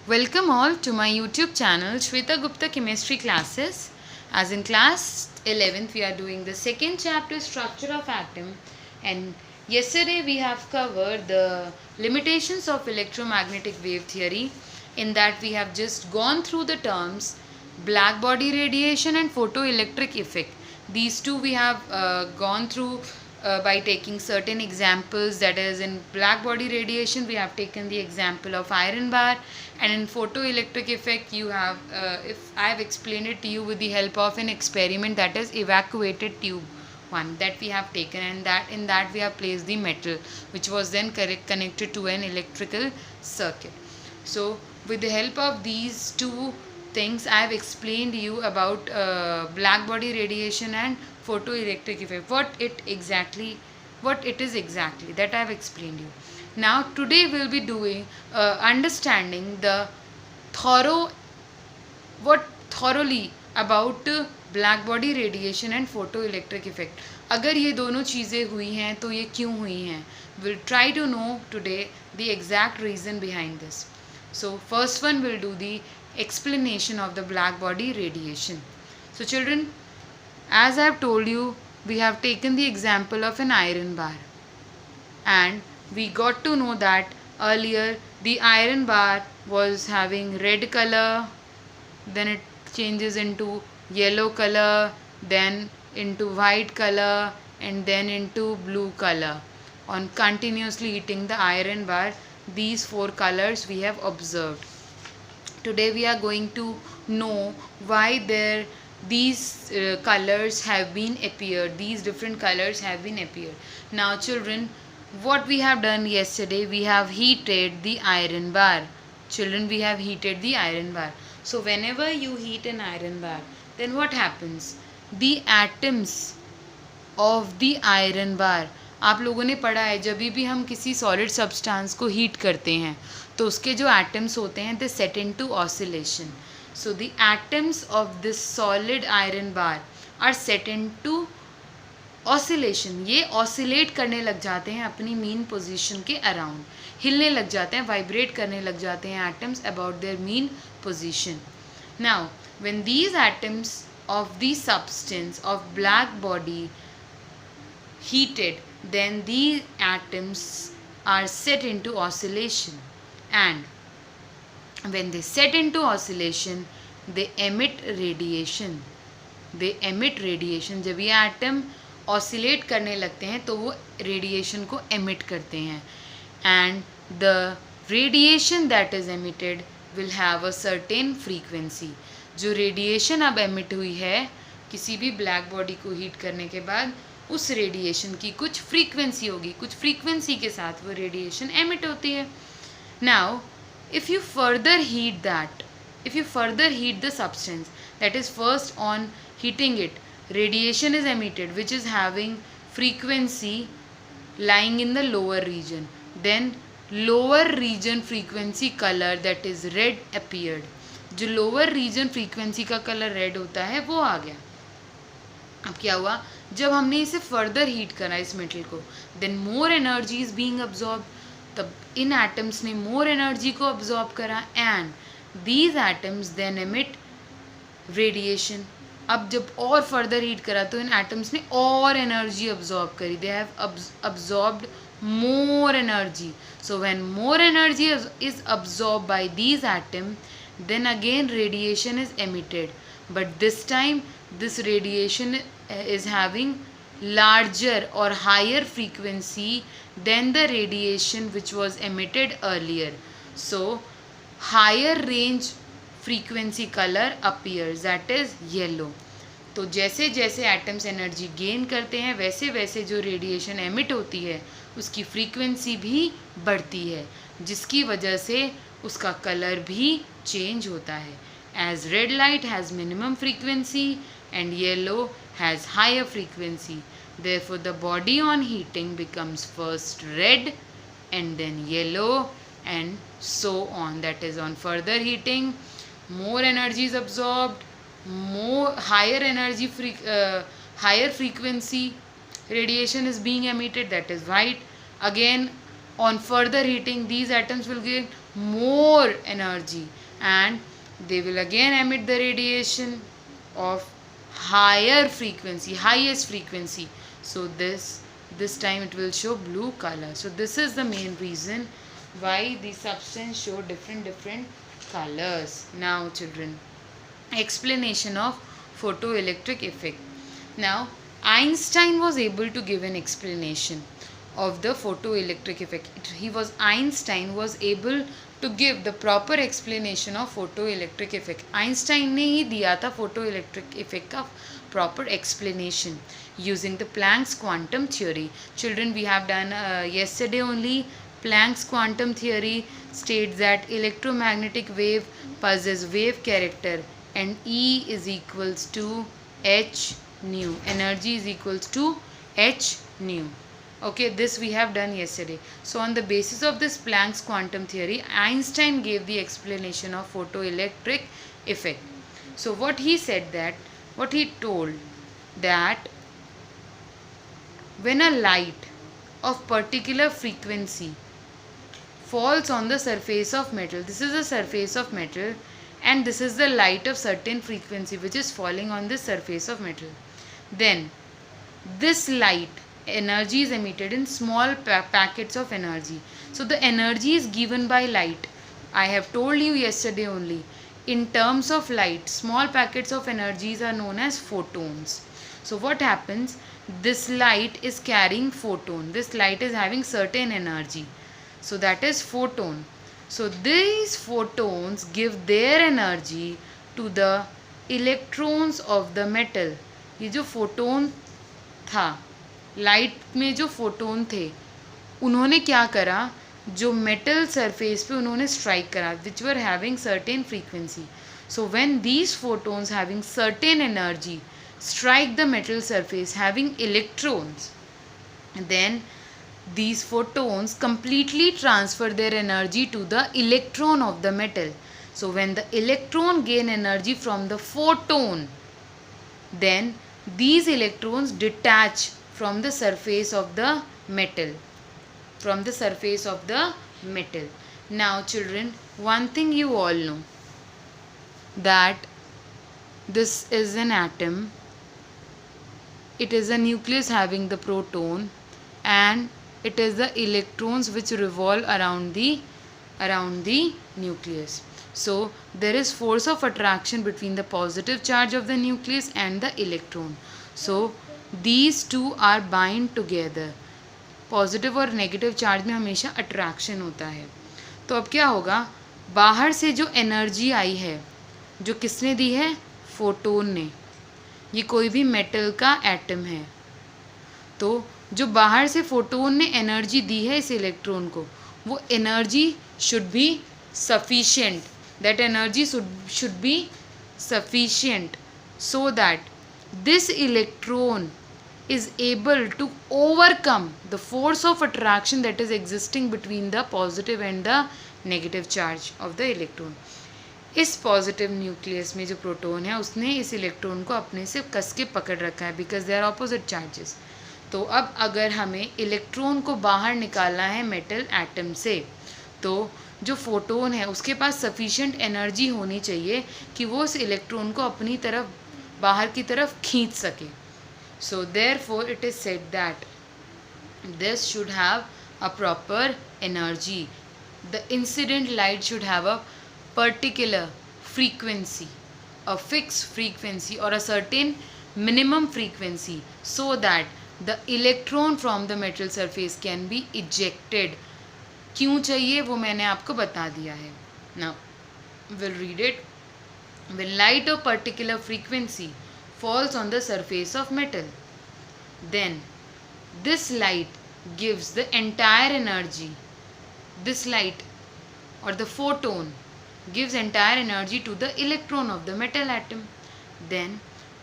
Welcome all to my YouTube channel Shweta Gupta Chemistry Classes. As in class 11th we are doing the second chapter structure of atom, and yesterday we have covered the limitations of electromagnetic wave theory. In that we have just gone through the terms black body radiation and photoelectric effect. These two we have gone through by taking certain examples. That is, in black body radiation we have taken the example of iron bar, and in photoelectric effect you have if I have explained it to you with the help of an experiment, that is evacuated tube one that we have taken, and that in that we have placed the metal which was then connected to an electrical circuit. So with the help of these two things I have explained you about black body radiation and photoelectric effect, what it is exactly, that I have explained you. Now today we'll be doing understanding the thorough what thoroughly about black body radiation and photoelectric effect. अगर ये दोनों चीज़ें हुई हैं तो ये क्यों हुई हैं? We'll try to know today the exact reason behind this. So first one will do the explanation of the black body radiation. So children, as I have told you, we have taken the example of an iron bar, and we got to know that earlier the iron bar was having red color, then it changes into yellow color, then into white color, and then into blue color. On continuously heating the iron bar, these four colors we have observed. Today we are going to know why these colors have been appeared, these different colors have been appeared. Now children, what we have done yesterday, we have heated the iron bar. Children, we have heated the iron bar. So whenever you heat an iron bar, then what happens? The atoms of the iron bar, आप लोगों ने पढ़ा है जब भी हम किसी solid substance को हीट करते हैं तो उसके जो एटम्स होते हैं they set into oscillation. So the atoms of this solid iron bar are set into oscillation. ये ऑसिलेट करने लग जाते हैं अपनी मीन पोजीशन के अराउंड, हिलने लग जाते हैं, वाइब्रेट करने लग जाते हैं atoms about their mean position. Now when these atoms of the substance of black body heated, then these atoms are set into oscillation, and when they set into oscillation they emit radiation. जब ये atom oscillate करने लगते हैं तो वो radiation को emit करते हैं, and the radiation that is emitted will have a certain frequency. जो रेडिएशन अब एमिट हुई है किसी भी ब्लैक बॉडी को हीट करने के बाद, उस रेडिएशन की कुछ फ्रीक्वेंसी होगी, कुछ फ्रीक्वेंसी के साथ वो रेडिएशन एमिट होती है. Now if you further heat the substance, that is first on heating it, radiation is emitted which is having frequency lying in the lower region, then lower region frequency color that is red appeared. जो lower reason frequency का colour red होता है वो आ गया. अब क्या हुआ, जब हमने इसे फर्दर हीट करा इस मेटल को, then more energy is being absorb. तब इन एटम्स ने मोर एनर्जी को अब्जॉर्ब करा, and these atoms then emit radiation. अब जब और फर्दर हीट करा तो इन एटम्स ने और एनर्जी अब्जॉर्ब करी, they have absorbed more energy. So when more energy is absorbed by these atoms, then again radiation is emitted, but this time this radiation is having larger or higher frequency than the radiation which was emitted earlier. So higher range frequency color appears, that is yellow. तो जैसे जैसे atoms energy gain करते हैं वैसे वैसे जो radiation emit होती है उसकी फ्रीक्वेंसी भी बढ़ती है, जिसकी वजह से उसका कलर भी चेंज होता है. As red light has minimum frequency and yellow has higher frequency, therefore the body on heating becomes first red and then yellow and so on. That is, on further heating more energy is absorbed, more higher frequency radiation is being emitted, that is white. Again on further heating these atoms will get more energy, and they will again emit the radiation of highest frequency. So this time it will show blue color. So this is the main reason why the substance show different colors. Now children, explanation of photoelectric effect. Now Einstein was able to give an explanation of the photoelectric effect. Einstein was able to give the proper explanation of photoelectric effect. Einstein ने ही दिया था photoelectric effect का proper explanation using the Planck's quantum theory. Children, we have done yesterday only. Planck's quantum theory states that electromagnetic wave possess wave character and E is equals to h nu. Energy is equals to h nu. Okay, this we have done yesterday. So on the basis of this Planck's quantum theory, Einstein gave the explanation of photoelectric effect. So what he told that when a light of particular frequency falls on the surface of metal, this is the surface of metal and this is the light of certain frequency which is falling on the surface of metal, then this light energy is emitted in small packets of energy. So the energy is given by light. I have told you yesterday only, in terms of light, small packets of energies are known as photons. So what happens, this light is carrying photon, this light is having certain energy, so that is photon. So these photons give their energy to the electrons of the metal. ये जो photon था, light में जो photon थे, उन्होंने क्या करा, जो मेटल सरफेस पे उन्होंने स्ट्राइक करा, which were having certain frequency. So when these photons having certain energy strike the metal surface having electrons, then these photons completely transfer their energy to the electron of the metal. So when the electron gain energy from the photon, then these electrons detach from the surface of the metal. Now children, one thing you all know, that this is an atom. It is a nucleus having the proton, and it is the electrons which revolve around the nucleus. So there is force of attraction between the positive charge of the nucleus and the electron. So these two are bind together. Positive और negative charge में हमेशा attraction होता है. तो अब क्या होगा, बाहर से जो एनर्जी आई है, जो किसने दी है, फोटोन ने. ये कोई भी मेटल का एटम है, तो जो बाहर से फोटोन ने एनर्जी दी है इस इलेक्ट्रॉन को, वो energy should be sufficient. That energy should be sufficient so that this electron is able to overcome the force of attraction that is existing between the positive and the negative charge of the electron. इस positive nucleus में जो proton है उसने इस electron को अपने से कस के पकड़ रखा है, because they are opposite charges. तो अब अगर हमें इलेक्ट्रॉन को बाहर निकालना है मेटल एटम से, तो जो फोटोन है उसके पास सफिशिएंट एनर्जी होनी चाहिए कि वो उस इलेक्ट्रॉन को अपनी तरफ, बाहर की तरफ खींच सके. So therefore it is said that this should have a proper energy. The incident light should have a particular frequency, a fixed frequency or a certain minimum frequency, so that the electron from the metal surface can be ejected. क्यों चाहिए वो मैंने आपको बता दिया है. Now we'll read it. When light of particular frequency falls on the surface of metal, then this light gives the entire energy. This light or the photon gives entire energy to the electron of the metal atom. Then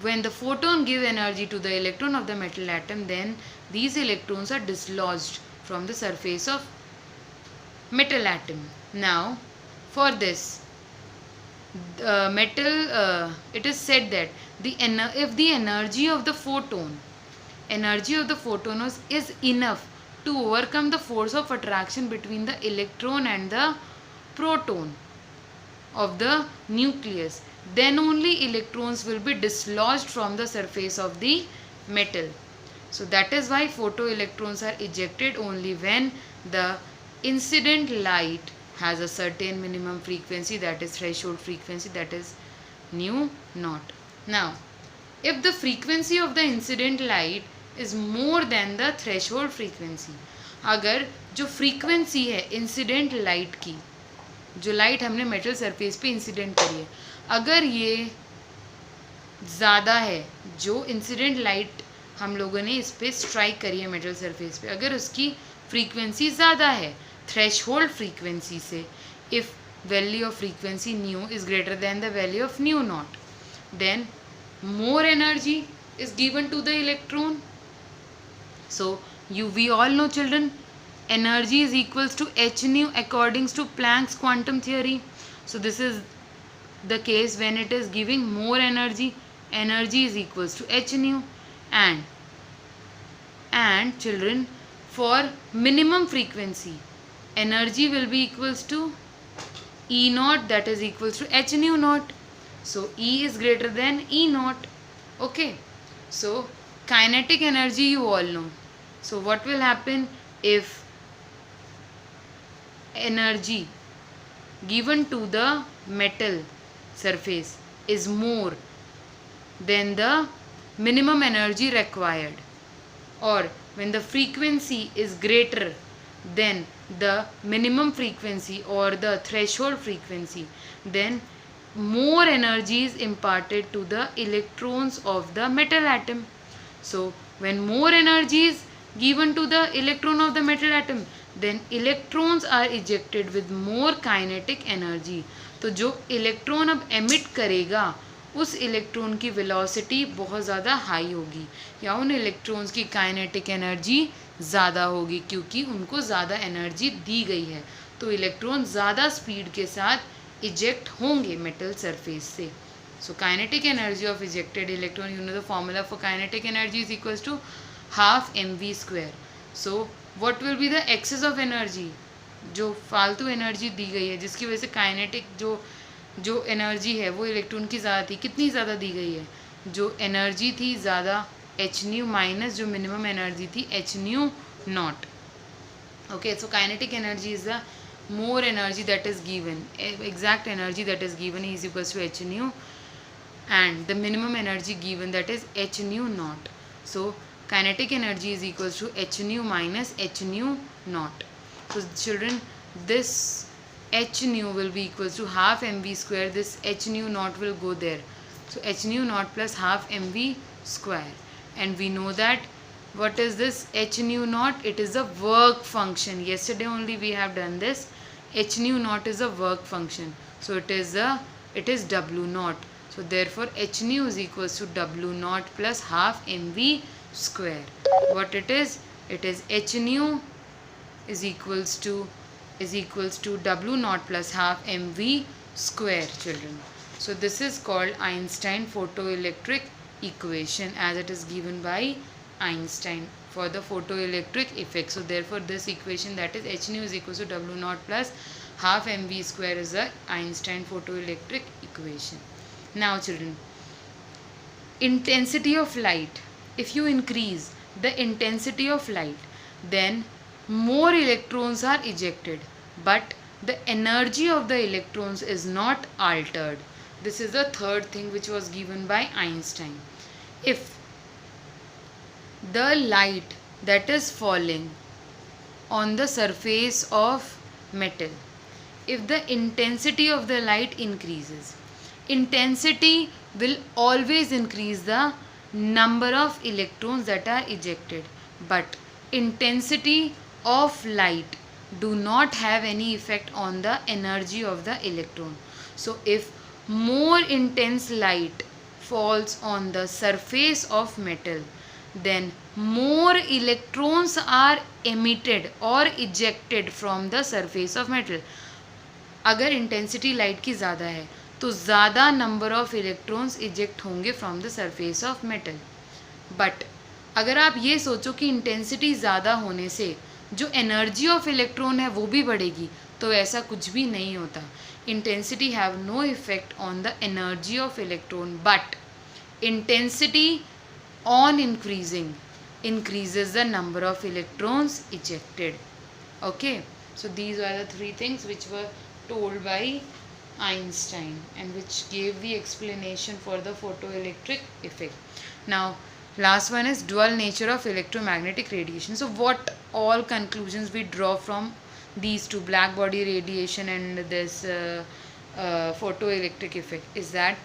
when the photon gives energy to the electron of the metal atom, then these electrons are dislodged from the surface of metal atom. Now for this it is said that if the energy of the photon is enough to overcome the force of attraction between the electron and the proton of the nucleus, then only electrons will be dislodged from the surface of the metal. So that is why photoelectrons are ejected only when the incident light has a certain minimum frequency, that is threshold frequency, that is nu naught. Now, if the frequency of the incident light is more than the threshold frequency, अगर जो frequency है incident light की, जो light हमने metal surface पे incident करी है, अगर ये ज़्यादा है, जो इंसिडेंट लाइट हम लोगों ने इस पर स्ट्राइक करी है मेटल सरफेस पे, अगर उसकी फ्रीक्वेंसी ज़्यादा है थ्रेशहोल्ड फ्रीक्वेंसी से, if value of frequency nu is greater than the value of nu naught, then more energy is given to the electron. So we all know, children, energy is equals to h nu according to Planck's quantum theory. So this is the case when it is giving more energy, energy is equals to h nu, and children, for minimum frequency energy will be equals to E naught, that is equals to h nu naught. So E is greater than E naught. Okay, so kinetic energy you all know. So what will happen if energy given to the metal surface is more than the minimum energy required, or when the frequency is greater than the minimum frequency or the threshold frequency, then more energy is imparted to the electrons of the metal atom. So when more energy is given to the electron of the metal atom, then electrons are ejected with more kinetic energy. तो जो electron अब emit करेगा उस electron की velocity बहुत ज़्यादा high होगी, या उन इलेक्ट्रॉन्स की काइनेटिक एनर्जी ज़्यादा होगी, क्योंकि उनको ज़्यादा एनर्जी दी गई है, तो इलेक्ट्रॉन ज़्यादा स्पीड के साथ इजेक्ट होंगे मेटल सरफेस से. So kinetic energy of ejected electron, you know the formula for kinetic energy is equals to half mv square. So what will be the excess of energy, जो फालतू energy दी गई है जिसकी वजह से kinetic जो energy है वो इलेक्ट्रॉन की ज़्यादा थी, कितनी ज़्यादा दी गई है, जो एनर्जी थी ज़्यादा एच न्यू माइनस जो मिनिमम एनर्जी थी H new not. Okay, so kinetic energy is the more energy that is given, exact energy that is given is equals to h nu, and the minimum energy given, that is h nu naught. So kinetic energy is equals to h nu minus h nu naught. So children, this h nu will be equals to half mv square, this h nu naught will go there, so h nu naught plus half mv square. And we know that what is this h nu naught, it is a work function. Yesterday only we have done this. H nu naught is a work function, so it is w naught. So therefore h nu is equals to w naught plus half mv square. What it is h nu is equals to w naught plus half mv square, children. So this is called Einstein photoelectric equation, as it is given by Einstein for the photoelectric effect. So therefore this equation, that is h nu is equals to w naught plus half mv square, is the Einstein photoelectric equation. Now children, intensity of light, if you increase the intensity of light, then more electrons are ejected, but the energy of the electrons is not altered. This is the third thing which was given by Einstein. If the light that is falling on the surface of metal, if the intensity of the light increases, intensity will always increase the number of electrons that are ejected, but intensity of light do not have any effect on the energy of the electron. So if more intense light falls on the surface of metal, then more electrons are emitted or ejected from the surface of metal. अगर intensity light की ज़्यादा है तो ज़्यादा number of electrons eject होंगे from the surface of metal. But अगर आप ये सोचो कि इंटेंसिटी ज़्यादा होने से जो एनर्जी ऑफ इलेक्ट्रॉन है वो भी बढ़ेगी, तो ऐसा कुछ भी नहीं होता. Intensity have no effect on the energy of electron, but intensity on increasing increases the number of electrons ejected. Okay, so these are the three things which were told by Einstein and which gave the explanation for the photoelectric effect. Now last one is dual nature of electromagnetic radiation. So what all conclusions we draw from these two, black body radiation and this photoelectric effect, is that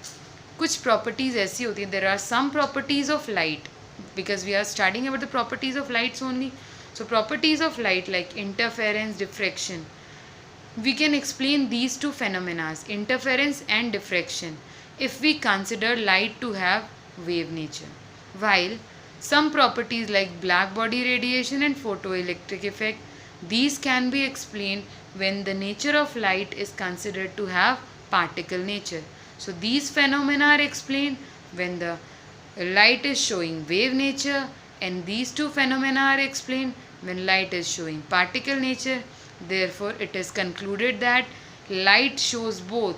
कुछ properties ऐसी होती हैं. There are some properties of light, because we are studying about the properties of lights only. So properties of light like interference, diffraction, we can explain these two phenomena, interference and diffraction, if we consider light to have wave nature, while some properties like black body radiation and photoelectric effect, these can be explained when the nature of light is considered to have particle nature. So these phenomena are explained when the light is showing wave nature, and these two phenomena are explained when light is showing particle nature. Therefore it is concluded that light shows both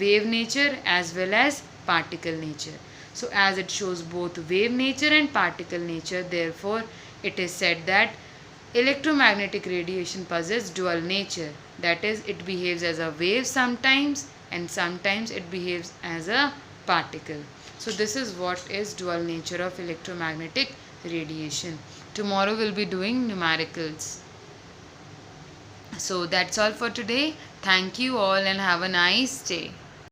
wave nature as well as particle nature. So as it shows both wave nature and particle nature, therefore it is said that electromagnetic radiation possesses dual nature, that is, it behaves as a wave sometimes and sometimes it behaves as a particle. So this is what is dual nature of electromagnetic radiation. Tomorrow we'll be doing numericals. So that's all for today. Thank you all and have a nice day.